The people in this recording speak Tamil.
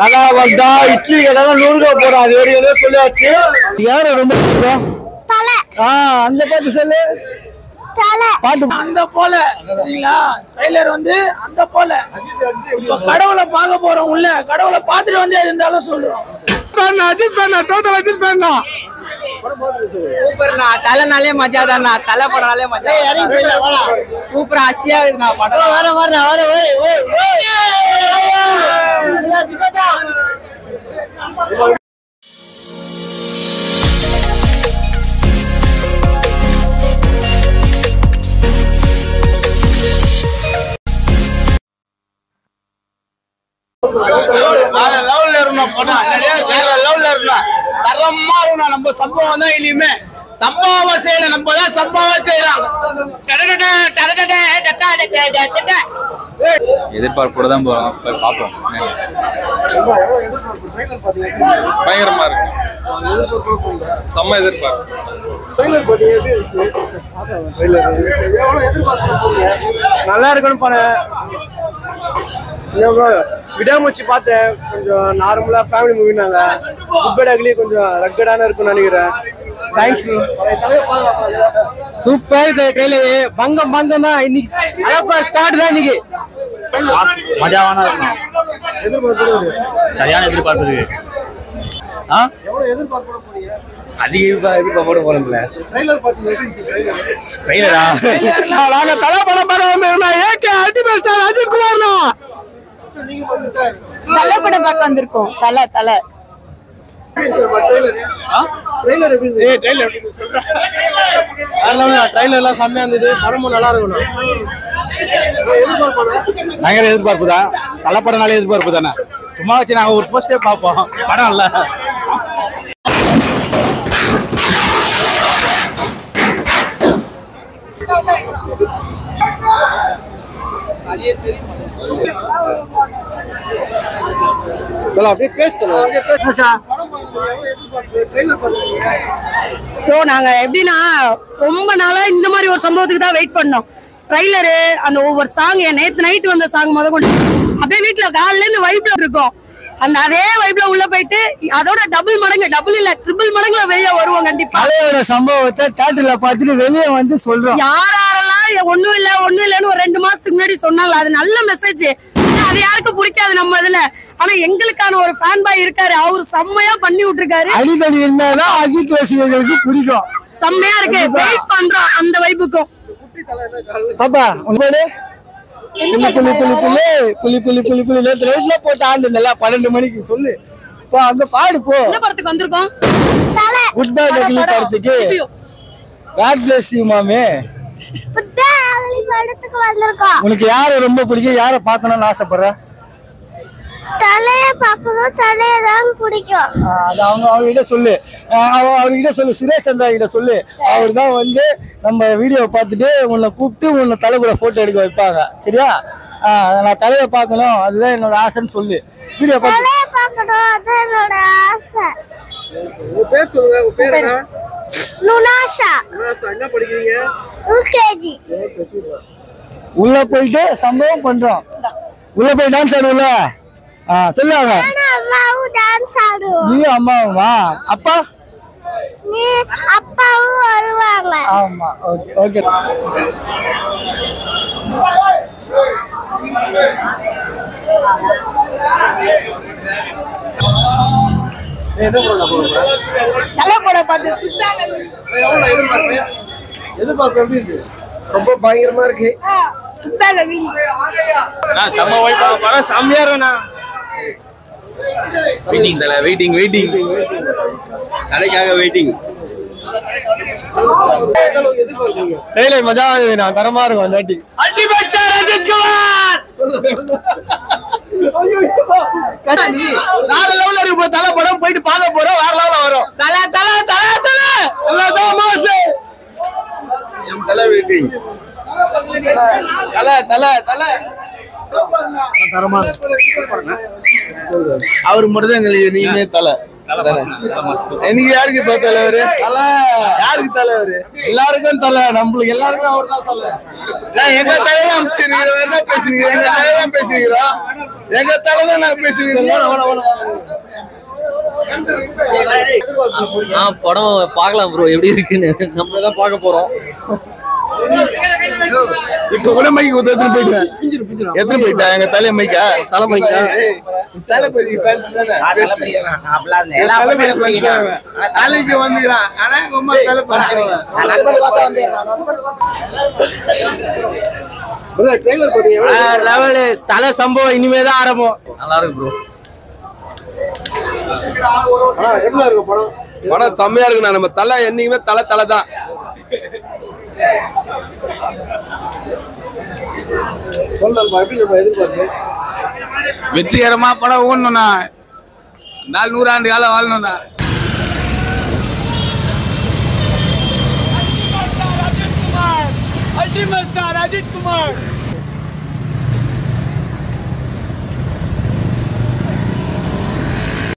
தலா வந்தா இட்லி ஏதாவது நூறுக போறோம். அது வரைக்கும் ஏதோ சொல்லியாச்சு. யாரு ரொம்ப தலை அந்த பாட்டு சொல்லு. பாட்டு அந்த போல சரிங்களா? ட்ரைலர் வந்து அந்த போல. இப்ப கடவுளை பார்க்க போறோம். உள்ள கடவுளை பார்த்துட்டு வந்து இருந்தாலும் சொல்றோம். சூப்பர்ண்ணா. தலைனாலே மஜா தான்ண்ணா. தலை படம்னாலே மஜா. சூப்பரா அசியா இருக்குண்ணா படம். வர வேற லெவல்ல இருக்கணும் படம். வேற லெவல்ல இருக்கணும். தரமா இருக்கணும். நம்ம சம்பவம் தான் இனிமே சம்பவம் செய்யல. நம்ம தான் சம்பவம் செய்யறாங்க. எதிர்பார்ப்போட தான் போறோம். போய் பார்ப்போம். பயங்கரமா இருக்கு. செம்ம எதிர்பார்ப்பு. நல்லா இருக்குன்னு படம். விடாமுச்சி பார்த்தேன். கொஞ்சம் நார்மலா ஃபேமிலி மூவினால குட் அக்லி கொஞ்சம் ரக்கடான இருக்கும்னு நினைக்கிறேன். தேங்க்ஸ். Super trailer. பங்கம் தான் இன்னைக்கு. அதான் ஸ்டார்ட் தான் இன்னைக்கு. மஜாவான இருக்கும். சரியான எதிர்பார்ப்பு இருக்கு. அதிக எதிர்பார்ப்பு போறதுல ட்ரெய்லரா நாங்க தலை படம் அஜித் குமார் தலை படம் பார்க்க வந்திருக்கோம். தலை ட்ரெய்லர்லாம் செம்மையா இருந்தது. படமும் நல்லா இருக்கணும். பயங்கர எதிர்பார்ப்பு தான். தலைப்படனாலே எதிர்பார்ப்பு தானே. சும்மா வச்சு நாங்க ஒரு போஸ்டே பார்ப்போம். படம் இல்ல. நாங்க எப்படின்னா ரொம்ப நாளா இந்த மாதிரி ஒரு சம்பவத்துக்கு தான் வெயிட் பண்ணோம். ட்ரைலரு அந்த ஒவ்வொரு சாங் நேத்து நைட் வந்த சாங் முத கொண்டு அப்படியே வீட்டுல காலையில இருந்து வைப்ல இருக்கும். அந்த அதே வைப்ல உள்ள போயிட்டு அதோட டபுள் இல்ல ட்ரிபிள் மடங்குல வெளியே வருவோம். கண்டிப்பா சம்பவத்தை தியேட்டர்ல பார்த்துட்டு வெளியே வந்து சொல்றோம். யாரெல்லாம் ஒண்ணும் இல்லன்னு ஒரு 2 மாசத்துக்கு முன்னாடி சொன்னாங்க. அது நல்ல மெசேஜ். அது யாருக்கும் பிடிக்காது நம்ம இதுல. ஆனா எங்களுக்கான ஒரு ஃபேன் பாய் இருக்காரு. அவரு செம்மையா பண்ணி விட்டுருக்காரு. அடிக்கடி இருந்தாதான் அஜித் ரசிகர்களுக்கு பிடிக்கும். செம்மையா இருக்கு. வெயிட் பண்றோம் அந்த வைப்புக்கும். பாப்பா உண்மையிலே புலி நேற்று ரைட்ல போட்டு ஆண்டுல 12 மணிக்கு சொல்லு. அங்க பாடு போ. என்ன படத்துக்கு வந்திருக்கோம்? குட் பை அக்லி படத்துக்கு. காட் பிளஸ் யூ மாமே. குட் பை அக்லி படத்துக்கு வந்திருக்கோம். உனக்கு யாரை ரொம்ப பிடிக்கும்? யாரை பார்க்கணும்னு ஆசைப்படுற? தலைய பார்க்கணும். தலைய தான் பிடிக்கும். அது அவங்ககிட்ட சொல்லு. அவர்கிட்ட சொல்லு. சுரேஷ் சந்திரா கிட்ட சொல்லு. அவர் தான் வந்து நம்ம வீடியோ பார்த்துட்டு உன்னை கூப்பிட்டு உன்னை தலை கூட போட்டோ எடுக்க வைப்பாங்க. சரியா? நான் தலையை பார்க்கணும். அதுதான் என்னோட ஆசைன்னு சொல்லு. வீடியோ தலைய பார்க்கணும். அதான் என்னோட ஆசை. உங்க பேர் சொல்லுங்க. உங்க பேர் என்ன? லுனாஷா. என்ன படிக்கிறீங்க? யுகேஜி. உள்ள போயிட்டு சம்பவம் பண்றோம். உள்ள போய் டான்ஸ் ஆடுவல. சொல்லுவாங்க. அம்மாவும் டான்ஸ் ஆடுவோம். நீ அம்மாவுமா? அப்பா? நீ அப்பாவும் வருவாங்க. ஆமா. Okay okay. தலை படம் பார்த்து எதிர்பார்ப்பு எப்படி இருக்கு? ரொம்ப பயங்கரமா இருக்கு. செம்ம வைப்பா. படம் செம்மையா இருக்குண்ணா. வெயிட்டிங் தல. Waiting கதைக்காக waiting. ட்ரெய்லர் மஜா இருக்குண்ணா. தரமா இருக்கும். அந்த வாட்டி அல்டிமேட் ஸ்டார் அஜித் குமார். வேற லெவல்ல இருக்கு. தலை படம் போயிட்டு பார்க்க போறோம். வேற லெவல்ல வரும். தலை மாசு. எம் தல வெயிட்டிங். தல தரமா அவர் மட்டும் தான் எங்களுக்கு நீமே தலை. இன்னைக்கு யாருக்கு இப்ப தலைவர்? யாருக்கு தலைவர்? எல்லாருக்கும் தலை, நம்மளுக்கு எல்லாருக்கும் அவர் தான் தலை. எங்க தலைவர் அமைச்சிருக்கிறோம், என்ன பேசுறீங்க? எங்க தலைவர் பேசுறீங்களா? எங்க தலைவர் நான் பேசுறீங்க. படம் பார்க்கலாம் ப்ரோ, எப்படி இருக்குன்னு நம்ம தான் பார்க்க போறோம். இப்ப கூட மைக்கு எத்தனை போயிட்டா? எங்க தலை மைக்கா? தலை மைக்கா? தலைக்கு வந்துக்கிறான். ஆனா எங்க அம்மா தலை தலை சம்பவம் இனிமேதான் ஆரம்பம். நல்லா இருக்கு ப்ரோ. படம் செம்மையா இருக்குண்ணா. நம்ம தலை என்னைக்குமே தலை தான். வெற்றிகரமா படம் ஓடணும்னா 400 ஆண்டு காலம் வாழணும்னா. Ultimate star Ajith Kumar